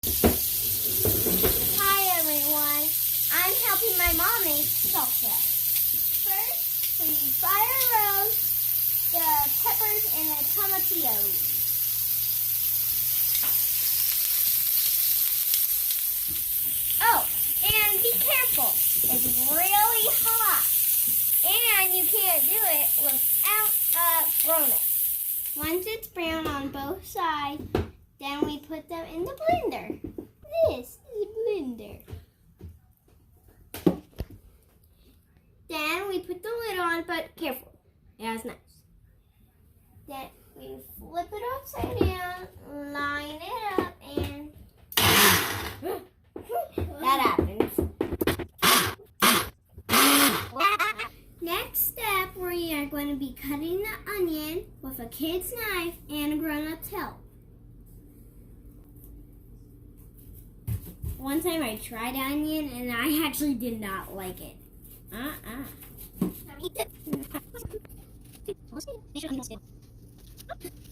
Hi everyone, I'm helping my mom make salsa. First, we fire roast the peppers and the tomatillos. Oh, and be careful, it's really hot. And you can't do it without a grown-up. Once it's brown on both sides, then we put them in the blender. This is a blender. Then we put the lid on, but careful, it's nice. Then we flip it upside down, line it up, and that happens. Next step, we are going to be cutting the onion with a kid's knife and a grown-up's help. One time I tried onion and I actually did not like it.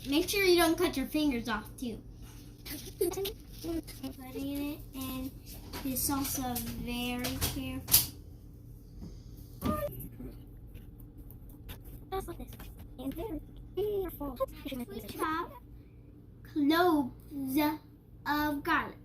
Make sure you don't cut your fingers off too. Putting it in this salsa very careful. Chop cloves of garlic.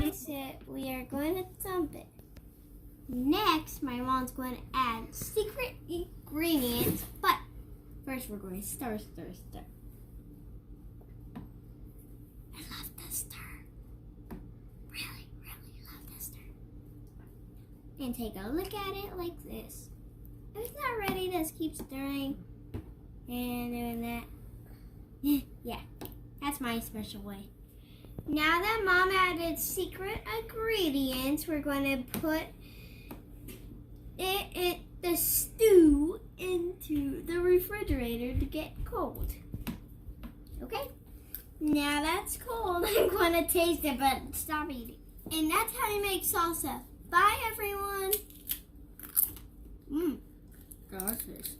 That's it. We are going to thump it. Next, my mom's going to add secret ingredients, but first we're going to stir. I love the stir. Really love the stir. And take a look at it like this. If it's not ready, just keep stirring and doing that. Yeah, that's my special way. Now that Mom added secret ingredients, we're going to put the stew into the refrigerator to get cold. Okay? Now that's cold, I'm going to taste it, but stop eating. And that's how you make salsa. Bye, everyone. Delicious.